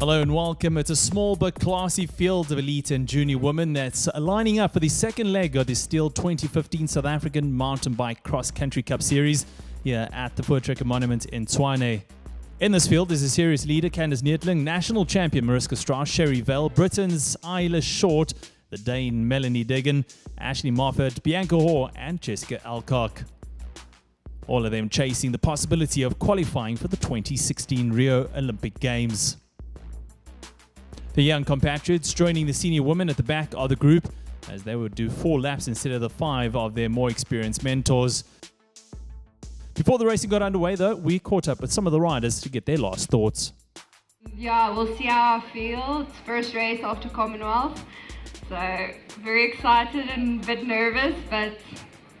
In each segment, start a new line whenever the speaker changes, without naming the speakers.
Hello and welcome. It's a small but classy field of elite and junior women that's lining up for the second leg of the Steel 2015 South African Mountain Bike Cross Country Cup Series here at the Voortrekker Monument in Tshwane. In this field is a series leader, Candice Neertling, national champion Mariska Strauss, Sherry Vale, Britain's Isla Short, the Dane Melanie Deggan, Ashley Moffat, Bianca Hoare and Jessica Alcock. All of them chasing the possibility of qualifying for the 2016 Rio Olympic Games. The young compatriots joining the senior women at the back of the group as they would do 4 laps instead of the 5 of their more experienced mentors. Before the racing got underway though, we caught up with some of the riders to get their last thoughts.
Yeah, we'll see how I feel. It's first race after Commonwealth, so very excited and a bit nervous, but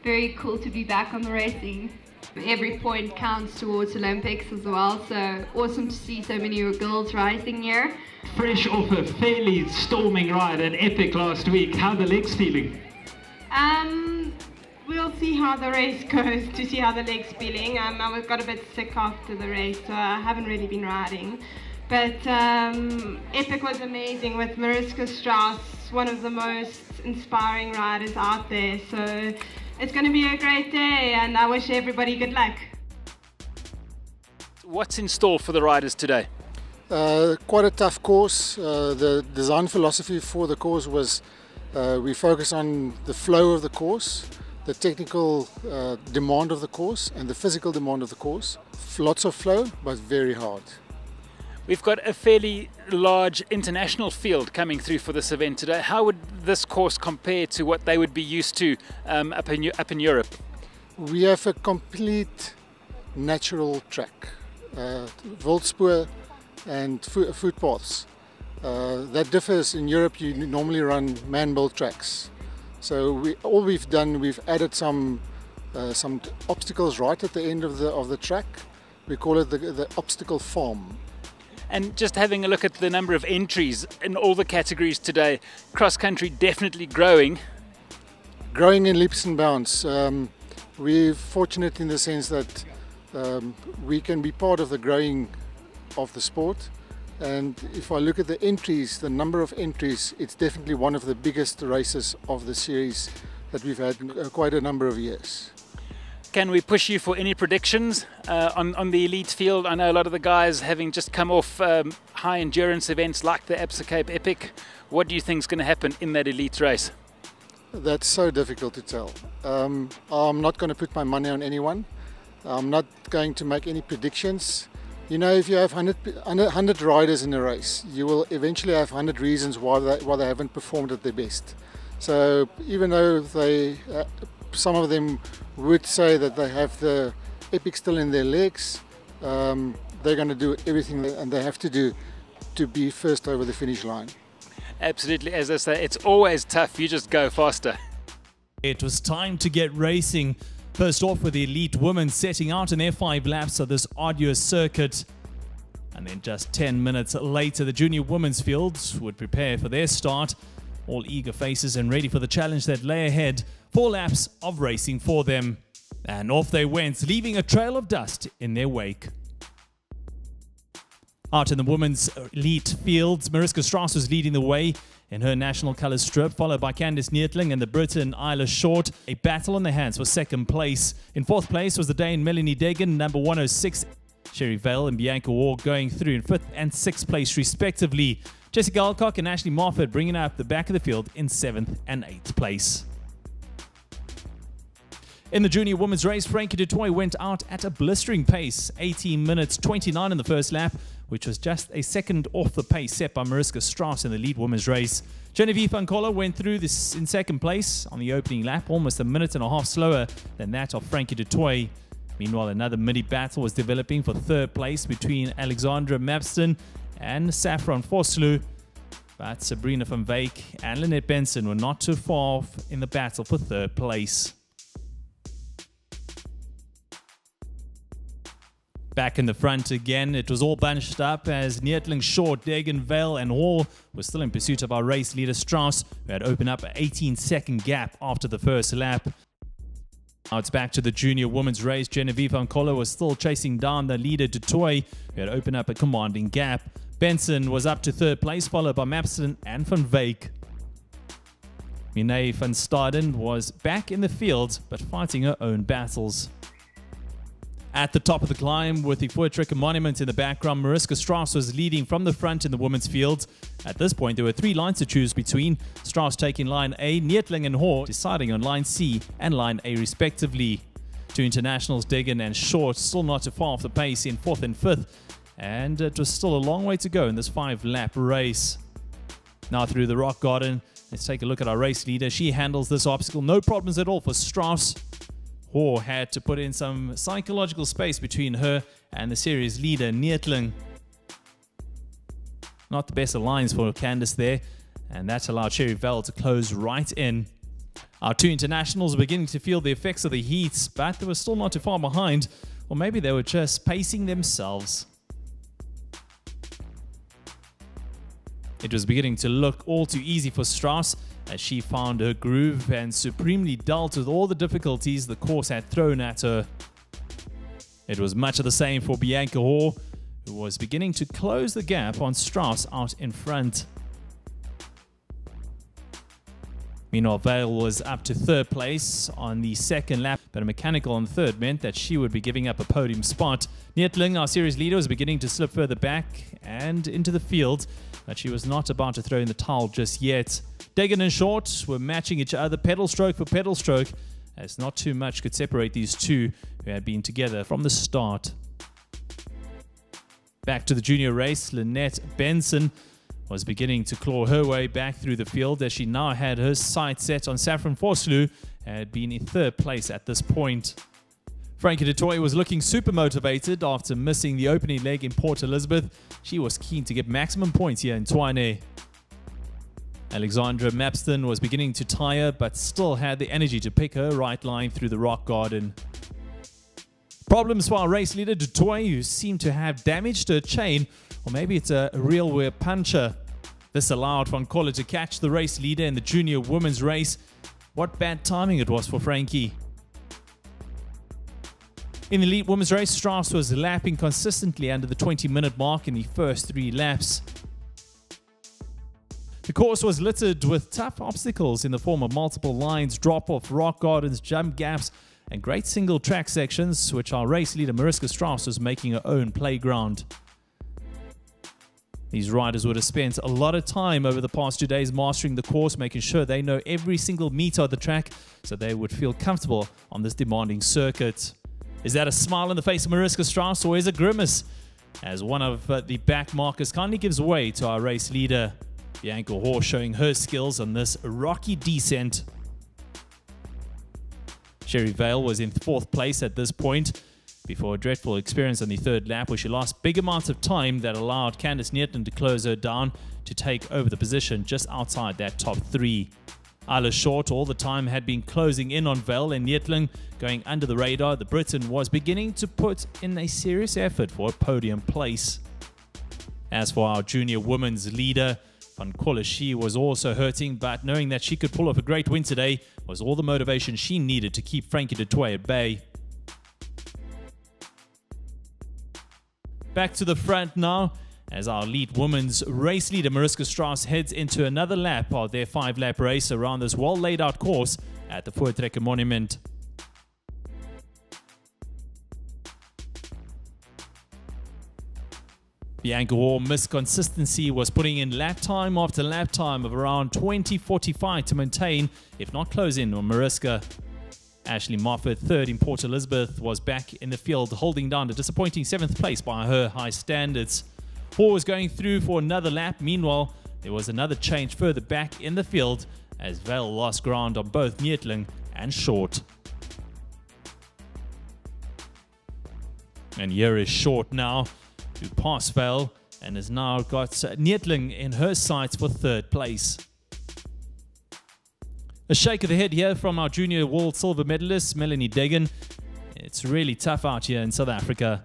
very cool to be back on the racing. Every point counts towards Olympics as well, so awesome to see so many girls racing here.
Fresh off a fairly storming ride at Epic last week, how are the legs feeling?
We'll see how the race goes to see how the legs feeling. I got a bit sick after the race, so I haven't really been riding. But Epic was amazing with Mariska Strauss, one of the most inspiring riders out there. So it's going to be a great day and I wish everybody good luck.
What's in store for the riders today?
Quite a tough course. The design philosophy for the course was we focus on the flow of the course, the technical demand of the course and the physical demand of the course. Lots of flow, but very hard.
We've got a fairly large international field coming through for this event today. How would this course compare to what they would be used to up in Europe?
We have a complete natural track, wildspoor and footpaths. That differs. In Europe you normally run man-built tracks. So we've added some obstacles right at the end of the track. We call it the obstacle farm.
And just having a look at the number of entries in all the categories today, cross-country definitely growing.
Growing in leaps and bounds. We're fortunate in the sense that we can be part of the growing of the sport. And if I look at the entries, the number of entries, it's definitely one of the biggest races of the series that we've had in quite a number of years.
Can we push you for any predictions on the elite field? I know a lot of the guys having just come off high endurance events like the Absa Cape Epic. What do you think is going to happen in that elite race?
That's so difficult to tell. I'm not going to put my money on anyone. I'm not going to make any predictions. You know, if you have 100 riders in a race, you will eventually have 100 reasons why they haven't performed at their best. So even though some of them would say that they have the Epic still in their legs, they're going to do everything and they have to do to be first over the finish line.
Absolutely, as I say, it's always tough, you just go faster.
It was time to get racing. First off with the elite women setting out in their 5 laps of this arduous circuit. And then just 10 minutes later, the junior women's fields would prepare for their start. All eager faces and ready for the challenge that lay ahead. 4 laps of racing for them. And off they went, leaving a trail of dust in their wake. Out in the women's elite fields, Mariska Strauss was leading the way in her national colours strip, followed by Candice Neertling and the Britain Isla Short. A battle on their hands for second place. In 4th place was the Dane Melanie Deggan, number 106. Sherry Vale and Bianca Hoare going through in 5th and 6th place respectively. Jessica Alcock and Ashley Moffat bringing up the back of the field in 7th and 8th place. In the junior women's race, Frankie du Toit went out at a blistering pace, 18 minutes 29 in the first lap, which was just a second off the pace set by Mariska Strauss in the lead women's race. Genevieve Ankola went through this in 2nd place on the opening lap, almost a minute and a half slower than that of Frankie du Toit. Meanwhile, another mini battle was developing for 3rd place between Alexandra Mapston and Saffron Vosloo. But Sabrina van Wyk and Lynette Benson were not too far off in the battle for 3rd place. Back in the front again, it was all bunched up as Neertling, Short, Deggan, Vale and Hoare were still in pursuit of our race leader Strauss, who had opened up an 18-second gap after the first lap. Now it's back to the junior women's race. Genevieve Ankola was still chasing down the leader du Toit, who had opened up a commanding gap. Benson was up to third place, followed by Mapston and Van Wyk. Minay van Staden was back in the field, but fighting her own battles. At the top of the climb, with the Voortrekker monument in the background, Mariska Strauss was leading from the front in the women's field. At this point, there were 3 lines to choose between. Strauss taking line A, Neetling and Hoare deciding on line C and line A respectively. 2 internationals, Deggan and Short, still not too far off the pace in 4th and 5th. And it was still a long way to go in this 5-lap race. Now through the rock garden, let's take a look at our race leader. She handles this obstacle, no problems at all for Strauss. Hoare had to put in some psychological space between her and the series leader, Neetling. Not the best of lines for Candice there, and that allowed Sherry Vell to close right in. Our 2 internationals were beginning to feel the effects of the heat, but they were still not too far behind, or maybe they were just pacing themselves. It was beginning to look all too easy for Strauss as she found her groove and supremely dealt with all the difficulties the course had thrown at her. It was much of the same for Bianca Hoare, who was beginning to close the gap on Strauss out in front. Meanwhile, Vale was up to 3rd place on the 2nd lap, but a mechanical on the 3rd meant that she would be giving up a podium spot. Neetling, our series leader, was beginning to slip further back and into the field, but she was not about to throw in the towel just yet. Deggan and Short were matching each other pedal stroke for pedal stroke, as not too much could separate these 2 who had been together from the start. Back to the junior race, Lynette Benson was beginning to claw her way back through the field as she now had her sights set on Saffron Vosloo and had been in 3rd place at this point. Frankie du Toit was looking super motivated after missing the opening leg in Port Elizabeth. She was keen to get maximum points here in Tshwane. Alexandra Mapston was beginning to tire, but still had the energy to pick her right line through the rock garden. Problems for our race leader du Toit, who seemed to have damaged her chain, or maybe it's a real rear puncher. This allowed Van Coller to catch the race leader in the junior women's race. What bad timing it was for Frankie. In the elite women's race, Strauss was lapping consistently under the 20-minute mark in the first 3 laps. The course was littered with tough obstacles in the form of multiple lines, drop-off, rock gardens, jump gaps, and great single track sections, which our race leader Mariska Strauss was making her own playground. These riders would have spent a lot of time over the past 2 days mastering the course, making sure they know every single meter of the track so they would feel comfortable on this demanding circuit. Is that a smile on the face of Mariska Strauss, or is it a grimace? As one of the back markers kindly gives way to our race leader, Bianca Hoare, showing her skills on this rocky descent. Sherry Vale was in 4th place at this point, before a dreadful experience on the 3rd lap where she lost big amounts of time that allowed Candice Neetling to close her down to take over the position just outside that top 3. Isla Short all the time had been closing in on Vale, and Neetling going under the radar. The Briton was beginning to put in a serious effort for a podium place. As for our junior women's leader, Van Coller, she was also hurting, but knowing that she could pull off a great win today was all the motivation she needed to keep Frankie du Toit at bay. Back to the front now, as our elite women's race leader Mariska Strauss heads into another lap of their 5-lap race around this well laid out course at the Voortrekker monument. Bianca Hoare missed consistency, was putting in lap time after lap time of around 20:45 to maintain, if not close in, on Mariska. Ashley Moffat, 3rd in Port Elizabeth, was back in the field, holding down a disappointing 7th place by her high standards. Hoare was going through for another lap. Meanwhile, there was another change further back in the field as Vale lost ground on both Neetling and Short. And here is Short now, who passed Vale and has now got Neetling in her sights for 3rd place. A shake of the head here from our junior world silver medalist, Melanie Deggan. It's really tough out here in South Africa.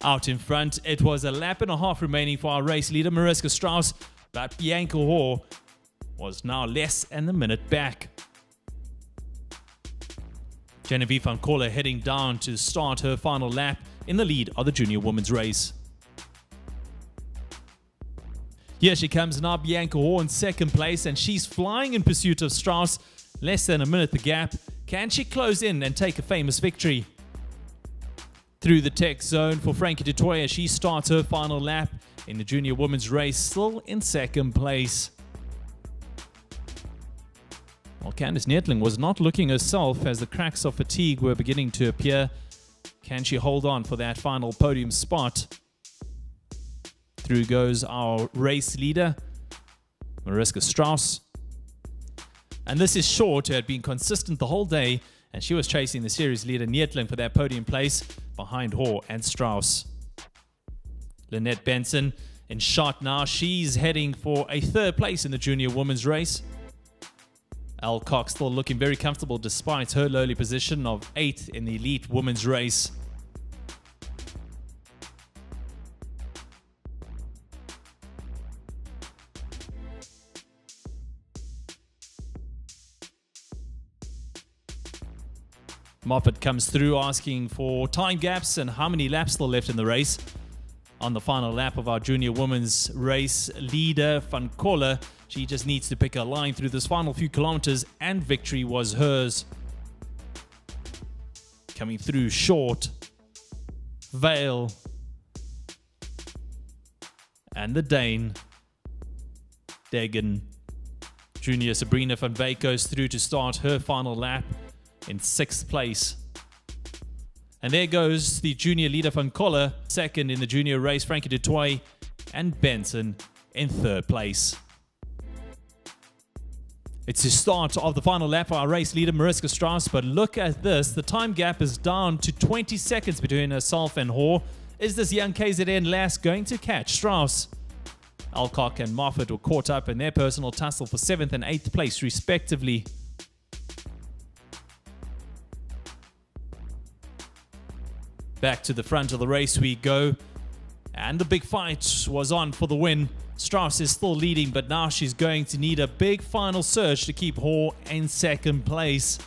Out in front, it was a lap and a half remaining for our race leader, Mariska Strauss, but Bianca Hoare was now less than a minute back. Genevieve van Coller heading down to start her final lap in the lead of the junior women's race. Here she comes now, Bianca Hoare in second place, and she's flying in pursuit of Strauss. Less than a minute the gap. Can she close in and take a famous victory? Through the tech zone for Frankie du Toit as she starts her final lap in the junior women's race, still in second place. Well, Candice Neethling was not looking herself as the cracks of fatigue were beginning to appear. Can she hold on for that final podium spot? Through goes our race leader, Mariska Strauss. And this is Short, who had been consistent the whole day, and she was chasing the series leader Neethling for that podium place behind Hoare and Strauss. Lynette Benson in shot now. She's heading for a third place in the junior women's race. Elle Cox still looking very comfortable despite her lowly position of 8th in the elite women's race. Moffat comes through asking for time gaps and how many laps still left in the race. On the final lap of our junior women's race, leader Van Coller, she just needs to pick a line through this final few kilometers and victory was hers. Coming through Short, Vale, and the Dane, Degen. Junior Sabrina van Wyk goes through to start her final lap in 6th place. And there goes the junior leader Van Coller, second in the junior race, Frankie du Toit, and Benson in 3rd place. It's the start of the final lap for our race leader, Mariska Strauss, but look at this. The time gap is down to 20 seconds between herself and Hoare. Is this young KZN lass going to catch Strauss? Alcock and Moffat were caught up in their personal tussle for 7th and 8th place, respectively. Back to the front of the race we go. And the big fight was on for the win. Strauss is still leading, but now she's going to need a big final surge to keep Hoare in 2nd place.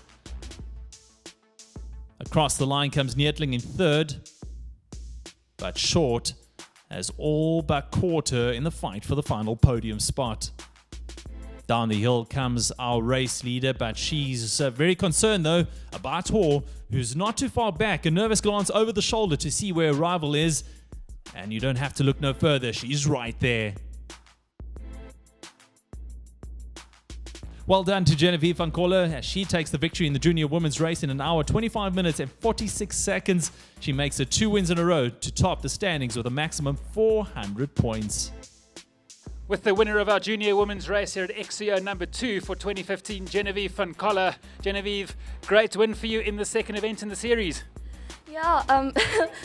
Across the line comes Neethling in 3rd. But Short has all but caught her in the fight for the final podium spot. Down the hill comes our race leader, but she's very concerned though about Hoare, who's not too far back. A nervous glance over the shoulder to see where her rival is, and you don't have to look no further. She's right there. Well done to Genevieve van Coller as she takes the victory in the junior women's race in 1 hour, 25 minutes and 46 seconds. She makes it 2 wins in a row to top the standings with a maximum 400 points.
With the winner of our junior women's race here at XCO number 2 for 2015, Genevieve van Coller. Genevieve, great win for you in the 2nd event in the series.
Yeah, I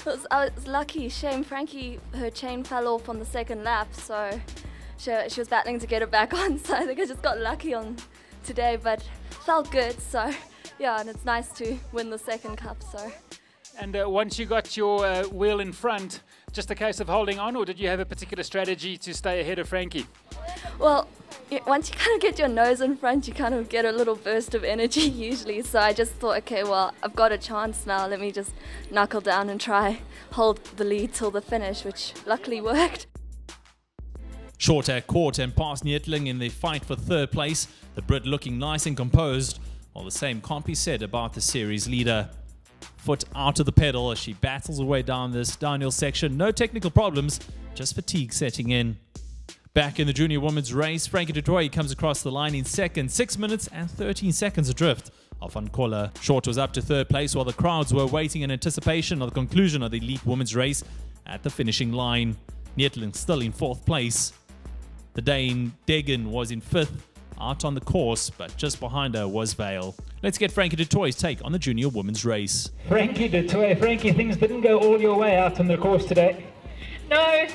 was lucky. Shame Frankie, her chain fell off on the 2nd lap, so she was battling to get it back on, so I think I just got lucky on today, but felt good, so yeah, and it's nice to win the 2nd cup. So.
And once you got your wheel in front, just a case of holding on, or did you have a particular strategy to stay ahead of Frankie?
Well, once you kind of get your nose in front, you kind of get a little burst of energy usually, so I just thought, okay, well, I've got a chance now, let me just knuckle down and try hold the lead till the finish, which luckily worked.
Short had caught and passed Neethling in the fight for 3rd place, the Brit looking nice and composed, while the same can't be said about the series leader. Foot out of the pedal as she battles her way down this downhill section. No technical problems, just fatigue setting in. Back in the junior women's race, Frankie du Toit comes across the line in 2nd, 6 minutes and 13 seconds adrift of Van Coller. Short was up to 3rd place while the crowds were waiting in anticipation of the conclusion of the elite women's race at the finishing line. Neethling still in 4th place. The Dane Degen was in 5th, out on the course, but just behind her was Vale. Let's get Frankie du Toit's take on the junior women's race.
Frankie du Toit, Frankie, things didn't go all your way out on the course today.
No,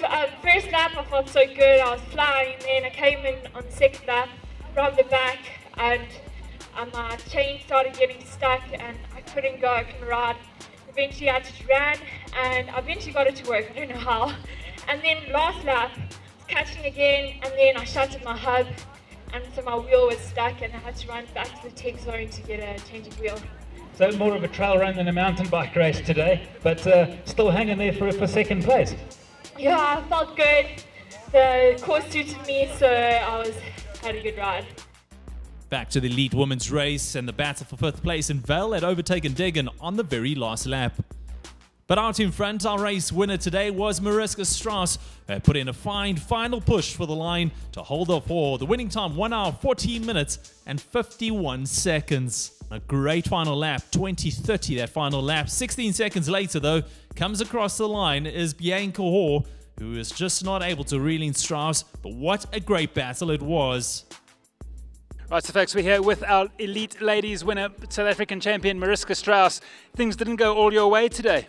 first lap I felt so good, I was flying, then I came in on the 2nd lap from the back, and my chain started getting stuck and I couldn't go, I couldn't ride. Eventually I just ran and I eventually got it to work, I don't know how. And then last lap, I was catching again, and then I shut at my hub, and so my wheel was stuck and I had to run back to the tech zone to get a change of wheel.
So more of a trail run than a mountain bike race today, but still hanging there for second place.
Yeah, I felt good. The course suited me, so I had a good ride.
Back to the elite women's race, and the battle for 5th place in Vale had overtaken Degen on the very last lap. But out in front, our race winner today was Mariska Strauss, who put in a fine final push for the line to hold off for the winning time 1 hour 14 minutes and 51 seconds. A great final lap, 20:30 that final lap. 16 seconds later though, comes across the line is Bianca Hoare, who is just not able to reel in Strauss, but what a great battle it was.
Right, so folks, we're here with our elite ladies winner, South African champion Mariska Strauss. Things didn't go all your way today.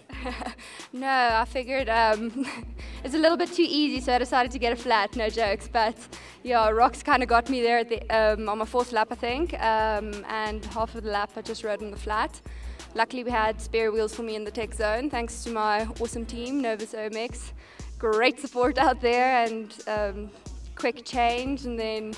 No, I figured it's a little bit too easy, so I decided to get a flat, no jokes. But yeah, rocks kind of got me there at the, on my 4th lap, I think, and half of the lap I just rode on the flat. Luckily, we had spare wheels for me in the tech zone, thanks to my awesome team, Novus OMX. Great support out there, and quick change, and then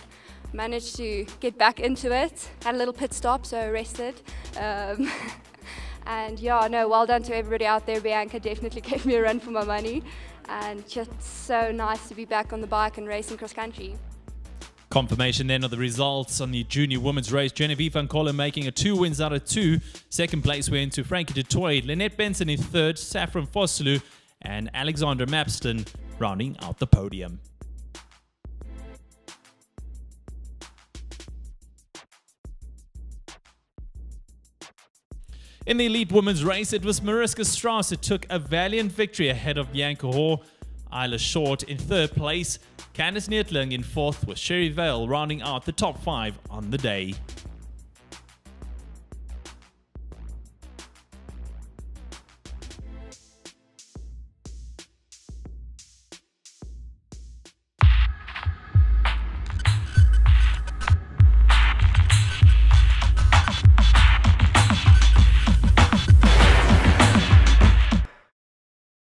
managed to get back into it. Had a little pit stop, so rested. And yeah, no, well done to everybody out there. Bianca definitely gave me a run for my money, and just so nice to be back on the bike and racing cross country.
Confirmation then of the results on the junior women's race. Genevieve van Kolle making 2 wins out of 2. Second place went to Frankie de Toy, Lynette Benson in 3rd, Saffron Fosselu and Alexandra Mapston rounding out the podium. In the elite women's race, it was Mariska Strauss who took a valiant victory ahead of Bianca Hoare. Isla Short in 3rd place, Candice Neertling in 4th, with Sherry Vale rounding out the top 5 on the day.